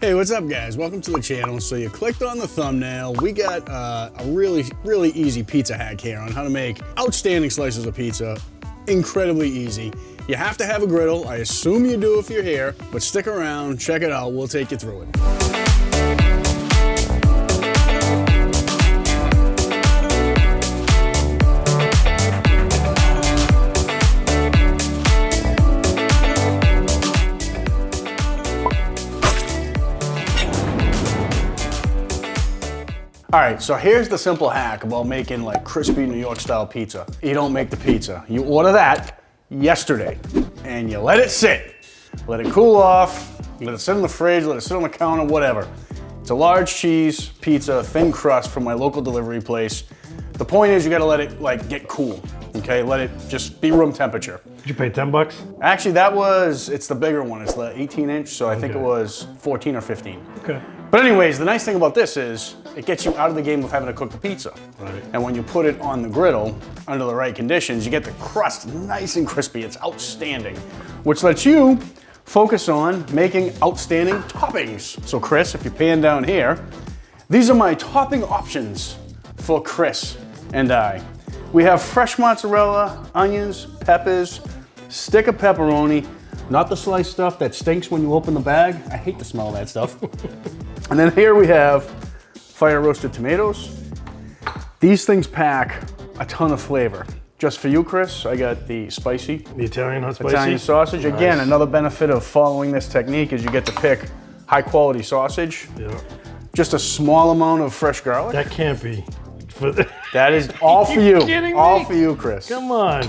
Hey, what's up guys? Welcome to the channel. So you clicked on the thumbnail. We got a really easy pizza hack here on how to make outstanding slices of pizza. Incredibly easy. You have to have a griddle. I assume you do if you're here, but stick around, check it out. We'll take you through it. All right, so here's the simple hack about making like crispy New York style pizza. You don't make the pizza. You order that yesterday and you let it sit. Let it cool off, let it sit in the fridge, let it sit on the counter, whatever. It's a large cheese pizza, thin crust from my local delivery place. The point is you gotta let it like get cool, okay? Let it just be room temperature. Did you pay 10 bucks? Actually, it's the bigger one. It's the 18-inch, so I think it was 14 or 15. Okay. But anyways, the nice thing about this is it gets you out of the game of having to cook the pizza. Right. And when you put it on the griddle, under the right conditions, you get the crust nice and crispy. It's outstanding, which lets you focus on making outstanding toppings. So Chris, if you pan down here, these are my topping options for Chris and I. We have fresh mozzarella, onions, peppers, stick of pepperoni, not the sliced stuff that stinks when you open the bag. I hate the smell of that stuff. And then here we have fire roasted tomatoes. These things pack a ton of flavor. Just for you, Chris, I got the spicy. The Italian hot spicy? Italian sausage. Nice. Again, another benefit of following this technique is you get to pick high quality sausage. Yeah. Just a small amount of fresh garlic. That can't be. That is all for you. Kidding me? All for you, Chris. Come on.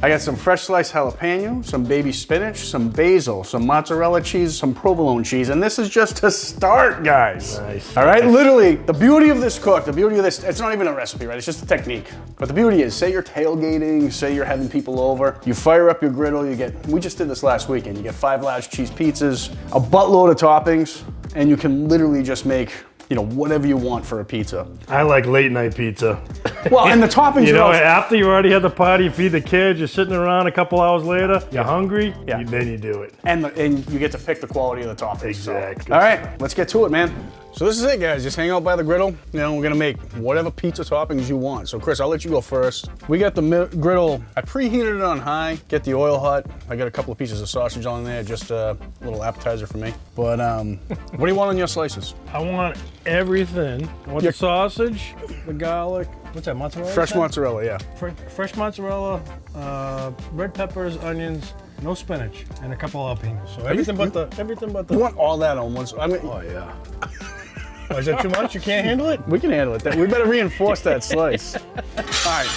I got some fresh sliced jalapeno, some baby spinach, some basil, some mozzarella cheese, some provolone cheese, and this is just to start, guys. Nice. All right, literally, the beauty of this cook, the beauty of this, it's not even a recipe, right? It's just a technique. But the beauty is, say you're tailgating, say you're having people over, you fire up your griddle, we just did this last weekend, you get 5 large cheese pizzas, a buttload of toppings, and you can literally just make, whatever you want for a pizza. I like late night pizza. Well, and the toppings after you already had the party, you feed the kids, you're sitting around a couple hours later, you're hungry, then you do it. And you get to pick the quality of the toppings. Exactly. So. All right, let's get to it, man. So this is it, guys. Just hang out by the griddle. We're gonna make whatever pizza toppings you want. So Chris, I'll let you go first. We got the griddle. I preheated it on high. Get the oil hot. I got a couple of pieces of sausage on there, just a little appetizer for me. But what do you want on your slices? I want everything. I want the sausage, the garlic. What's that, mozzarella? Fresh mozzarella, yeah. Fresh mozzarella, red peppers, onions, no spinach, and a couple of jalapenos. So everything but the. You want all that on one? Oh yeah. Oh, is that too much? You can't handle it? We can handle it. We better reinforce that slice. All right,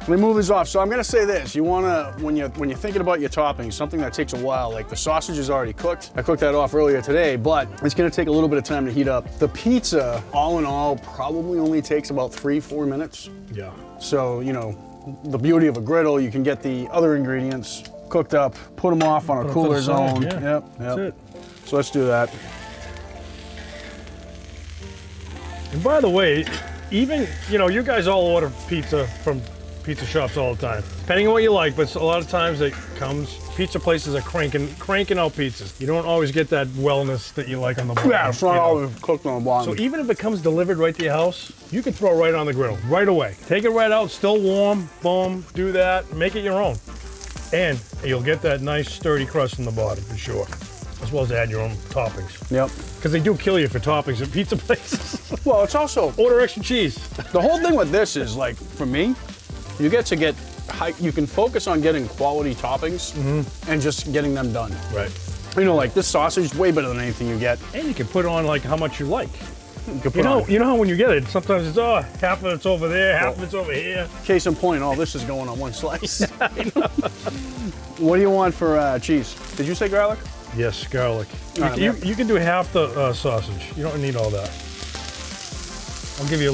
let me move these off. So I'm gonna say this: you wanna, when you're thinking about your toppings, something that takes a while. Like the sausage is already cooked. I cooked that off earlier today, but it's gonna take a little bit of time to heat up. The pizza, all in all, probably only takes about 3-4 minutes. Yeah. So the beauty of a griddle, you can get the other ingredients cooked up, put them off on a cooler zone. Yeah. Yep. That's it. So let's do that. And by the way, even, you guys all order pizza from pizza shops all the time. Depending on what you like, but a lot of times pizza places are cranking out pizzas. You don't always get that wellness that you like on the bottom. Yeah, it's not always cooked on the bottom. So even if it comes delivered right to your house, you can throw it right on the griddle, right away. Take it right out, still warm, boom, do that, make it your own. And you'll get that nice sturdy crust in the bottom for sure. As well as add your own toppings. Yep. Because they do kill you for toppings at pizza places. Well, it's also... Order extra cheese. The whole thing with this is, like, for me, you can focus on getting quality toppings and just getting them done. Right. Like this sausage is way better than anything you get. And you can put on, like, how much you like. You know how when you get it, sometimes it's, half of it's over there, half of it's over here. Case in point, all this is going on one slice. What do you want for cheese? Did you say garlic? Yes, garlic. You can do half the sausage. You don't need all that. I'll give you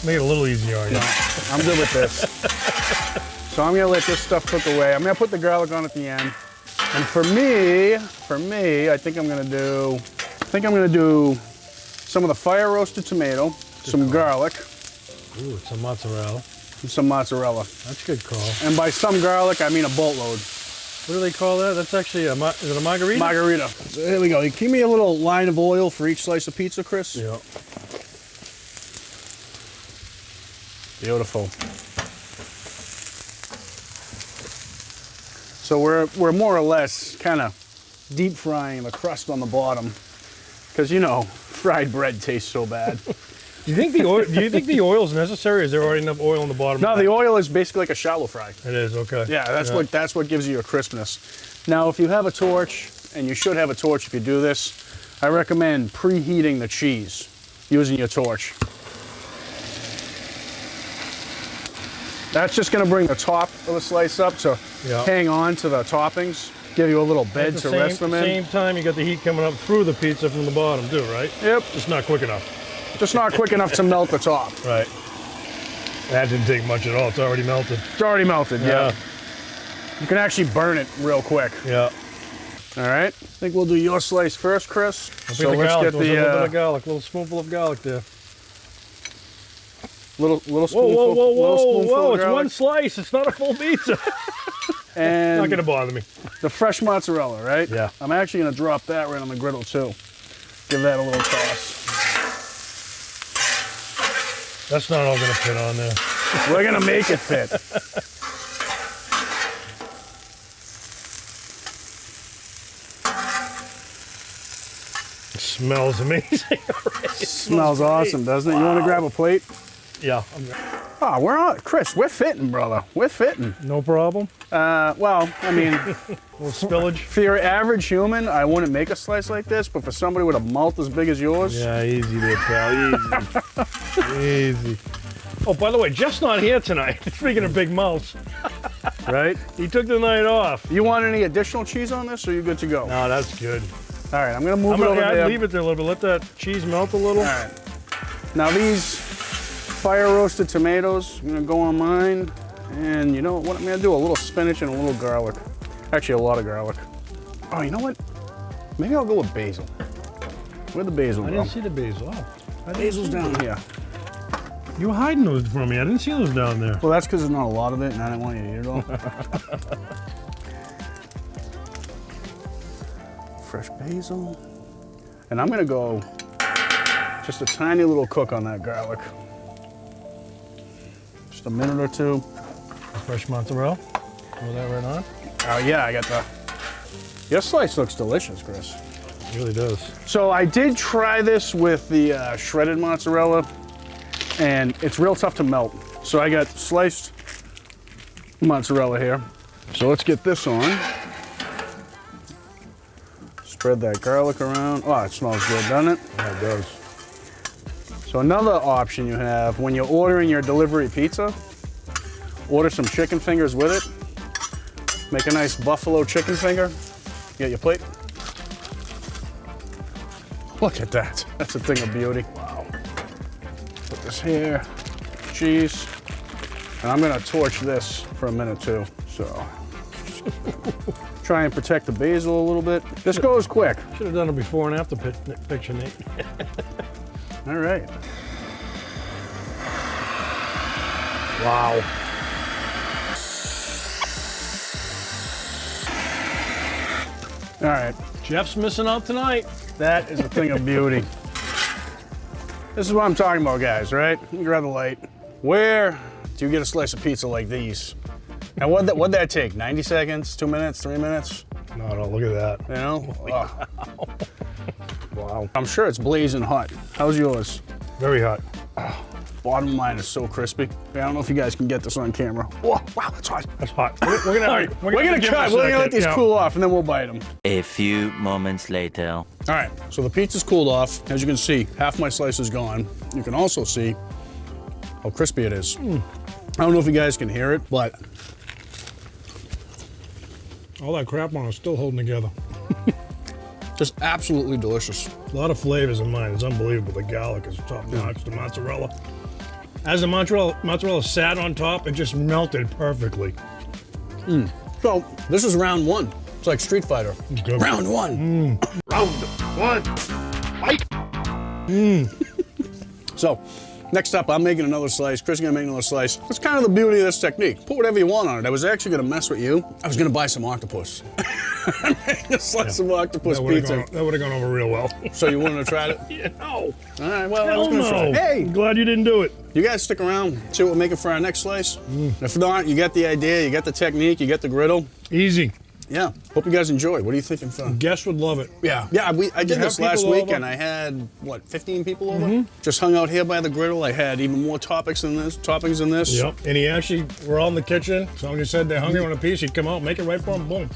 make it a little easier on you. No, I'm good with this. So I'm gonna let this stuff cook away. I'm gonna put the garlic on at the end. And for me, I think I'm gonna do some of the fire roasted tomato, some garlic. Ooh, some mozzarella. And some mozzarella. That's a good call. And by some garlic, I mean a boatload. What do they call that? That's actually is it a margarita? Margarita. So here we go. Give me a little line of oil for each slice of pizza, Chris. Yeah. Beautiful. So we're more or less kind of deep frying the crust on the bottom, because you know fried bread tastes so bad. Do you think the oil is necessary? Or is there already enough oil on the bottom? No, the oil is basically like a shallow fry. It is, okay. Yeah, that's what gives you a crispness. Now, if you have a torch, and you should have a torch if you do this, I recommend preheating the cheese using your torch. That's just going to bring the top of the slice up to hang on to the toppings, give you a little bed to rest them in. At the same time, you got the heat coming up through the pizza from the bottom too, right? Yep. Just not quick enough. Just not quick enough to melt the top. Right. That didn't take much at all. It's already melted. It's already melted, yeah. You can actually burn it real quick. Yeah. All right. I think we'll do your slice first, Chris. So let's get the little bit of garlic, little spoonful of garlic there. Little spoonful. Whoa! It's one slice. It's not a full pizza. And not gonna bother me. The fresh mozzarella, right? Yeah. I'm actually gonna drop that right on the griddle too. Give that a little toss. That's not all gonna fit on there. We're gonna make it fit. It smells amazing already. Smells awesome, doesn't it? Wow. You want to grab a plate? Yeah. Oh, we're on, Chris. We're fitting, brother. We're fitting. No problem. Well, I mean, a little spillage. For your average human, I wouldn't make a slice like this, but for somebody with a mouth as big as yours, yeah, easy there, pal. Easy. Easy. Oh, by the way, Jeff's not here tonight. Speaking of big mouths. Right? He took the night off. You want any additional cheese on this, or are you good to go? No, that's good. All right, I'm gonna move it over there. Leave it there a little bit. Let that cheese melt a little. All right. Now these fire roasted tomatoes, I'm gonna go on mine, and you know what I'm gonna do? A little spinach and a little garlic. Actually, a lot of garlic. Oh, you know what? Maybe I'll go with basil. Where'd the basil go? I didn't see the basil. Oh, basil's down here. You were hiding those from me. I didn't see those down there. Well, that's because there's not a lot of it, and I didn't want you to eat it all. Fresh basil. And I'm gonna go just a tiny little cook on that garlic. Just a minute or two. Fresh mozzarella. Throw that right on. Oh yeah, I got the. Your slice looks delicious, Chris. It really does. So I did try this with the shredded mozzarella, and it's real tough to melt. So I got sliced mozzarella here. So let's get this on. Spread that garlic around. Oh, it smells good, doesn't it? Yeah, it does. So another option you have, when you're ordering your delivery pizza, order some chicken fingers with it. Make a nice buffalo chicken finger. You got your plate? Look at that. That's a thing of beauty. Wow. Put this here, cheese. And I'm gonna torch this for a minute too, so. Try and protect the basil a little bit. This goes quick. Should have done a before and after picture, Nate. All right. Wow. All right. Jeff's missing out tonight. That is a thing of beauty. This is what I'm talking about, guys, right? You grab the light. Where do you get a slice of pizza like these? And what'd that take? 90 seconds, 2 minutes, 3 minutes? No, look at that. You know? Oh. Wow. I'm sure it's blazing hot. How's yours? Very hot. Oh, bottom line is so crispy. I don't know if you guys can get this on camera. Whoa, wow, that's hot. That's hot. We're gonna cut. We're gonna let these cool off, and then we'll bite them. A few moments later. All right, so the pizza's cooled off. As you can see, half my slice is gone. You can also see how crispy it is. I don't know if you guys can hear it, but all that crap on it is still holding together. Just absolutely delicious. A lot of flavors in mine. It's unbelievable. The garlic is top notch. The mozzarella. As the mozzarella sat on top, it just melted perfectly. So this is round one. It's like Street Fighter. Good. Round one. Round one, fight! So Next up, I'm making another slice. Chris is gonna make another slice. That's kind of the beauty of this technique. Put whatever you want on it. I was actually gonna mess with you. I was gonna buy some octopus. Make a slice of octopus pizza. That would have gone over real well. So you wouldn't have tried it? Yeah, no. All right, well, I was Hell gonna try no. it. Hey, I'm glad you didn't do it. you guys stick around, see what we're making for our next slice. If not, you get the idea, you get the technique, you get the griddle. Easy. Yeah, hope you guys enjoy. What are you thinking, Phil? Guests would love it. Yeah, I did have this last people week over? and I had, what, 15 people over? Just hung out here by the griddle. I had even more toppings than this. Yep. And he actually, we're all in the kitchen. Somebody said they're hungry on a piece. He'd come out, make it right for them. Boom.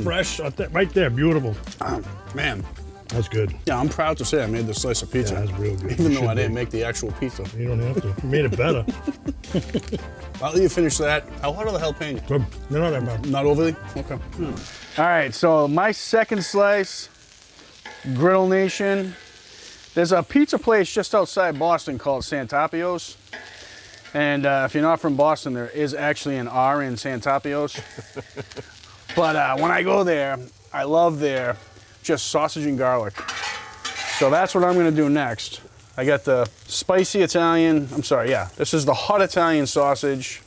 Fresh, right there. Beautiful. Man, That's good. yeah, I'm proud to say I made this slice of pizza. Yeah, that's real good. Even You though I should didn't be. make the actual pizza. You don't have to. You made it better. I'll let you finish that. How hot are the jalapeno? Good. They're not that bad. Not overly? Okay. All right, so my second slice, Griddle Nation. There's a pizza place just outside Boston called Tapios. And if you're not from Boston, there is actually an R in Tapios. But when I go there, I love their just sausage and garlic. So that's what I'm gonna do next. I got the spicy Italian, this is the hot Italian sausage.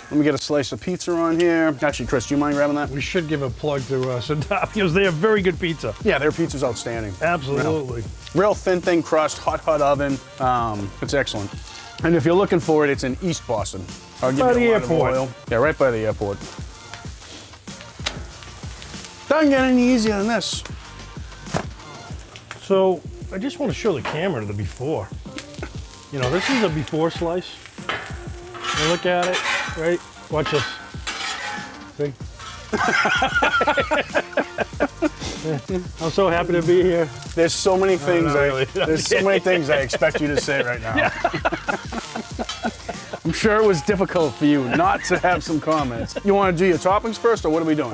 Let me get a slice of pizza on here. Actually, Chris, do you mind grabbing that? We should give a plug to Tapios. They have very good pizza. Yeah, their pizza's outstanding. Absolutely. Real thin, thin crust, hot oven. It's excellent. And if you're looking for it, it's in East Boston. I'll give By you the a lot of airport. oil. Yeah, right by the airport. Doesn't get any easier than this. So I just want to show the camera the before. You know, this is a before slice. You look at it, right? Watch this. See? I'm so happy to be here. There's so many things. not really. There's so many things I expect you to say right now. I'm sure it was difficult for you not to have some comments. You want to do your toppings first, or what are we doing?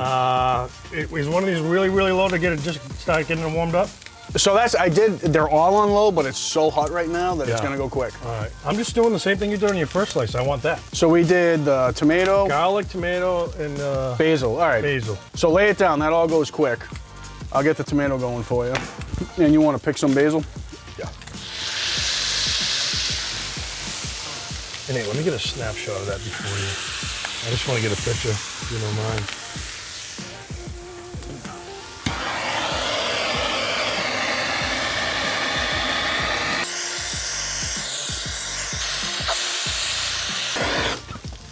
It was one of these really, really low to get it, just start getting it warmed up. So they're all on low, but it's so hot right now that it's Yeah. gonna go quick. All right. I'm just doing the same thing you did on your first slice. I want that. So we did the tomato, Garlic, tomato, and basil. All right. basil. So lay it down, that all goes quick. I'll get the tomato going for you. And you want to pick some basil? Yeah. And hey, let me get a snapshot of that before you. I just want to get a picture, if you don't mind.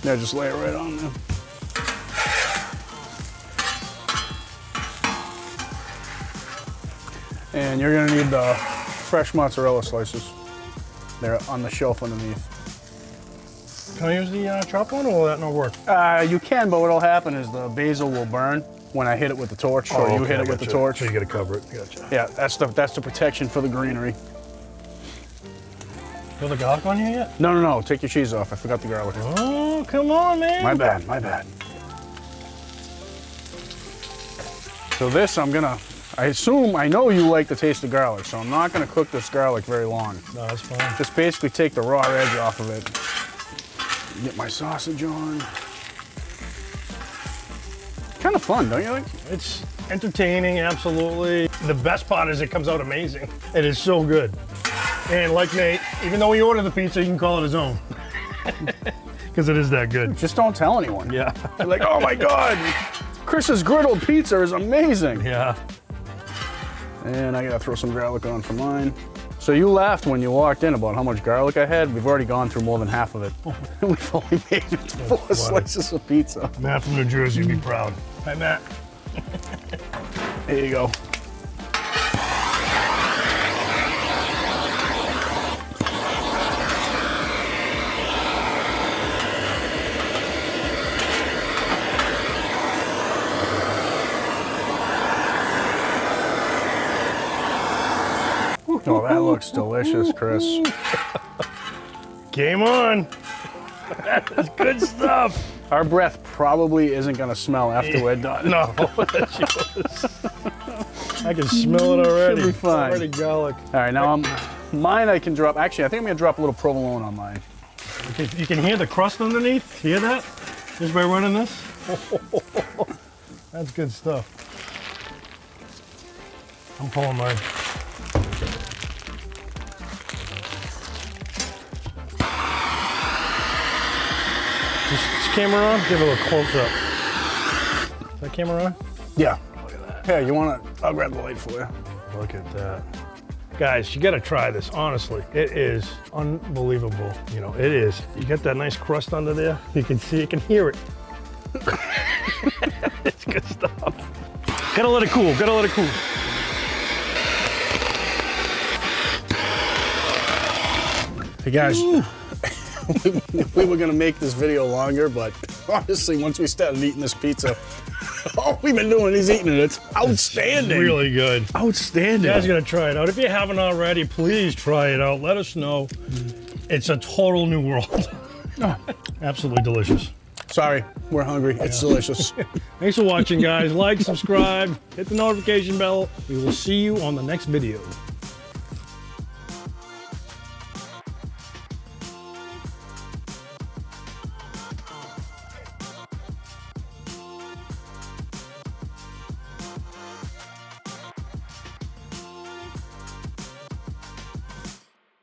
Yeah, just lay it right on there. And you're gonna need the fresh mozzarella slices. They're on the shelf underneath. Can I use the chop one, or will that not work? You can, but what'll happen is the basil will burn when I hit it with the torch, or you okay, hit I it with the gotcha. torch. So you got to cover it. Gotcha. Yeah, that's the protection for the greenery. Got the garlic on here yet? No, take your cheese off. I forgot the garlic. Oh, come on, man. My bad. So this I know you like the taste of garlic, so I'm not gonna cook this garlic very long. No, that's fine. Just basically take the raw edge off of it. Get my sausage on. Kind of fun, don't you think? It's entertaining, absolutely. The best part is it comes out amazing. It is so good. And like Nate, even though he ordered the pizza, he can call it his own. Because it is that good. Just don't tell anyone. Yeah. You're like, oh my God, Chris's griddled pizza is amazing. Yeah. And I gotta throw some garlic on for mine. So you laughed when you walked in about how much garlic I had. We've already gone through more than half of it. We've only made 4 slices of pizza. Matt from New Jersey would be proud. Hi, Matt. There you go. Oh, that looks delicious, Chris. Game on. That is good stuff. Our breath probably isn't gonna smell after we're done. No, that's yours. I can smell it already. Should be fine. It's already garlic. All right, now mine I can drop. Actually, I think I'm gonna drop a little provolone on mine. You can hear the crust underneath. Hear that? Just by running this. That's good stuff. I'm pulling mine. camera on? Give it a little close up. Is that camera on? Yeah. Look at that. Yeah, you want to? I'll grab the light for you. Look at that. Guys, you gotta try this, honestly. It is unbelievable. You know, it is. You get that nice crust under there. You can see, you can hear it. It's good stuff. Gotta let it cool, gotta let it cool. Hey guys, we were gonna make this video longer, but honestly, once we started eating this pizza, all we've been doing is eating it. It's outstanding. It's really good. Outstanding. You guys gotta try it out. If you haven't already, please try it out. Let us know. It's a total new world. Absolutely delicious. Sorry, we're hungry. It's delicious. Thanks for watching, guys. Like, subscribe, hit the notification bell. We will see you on the next video.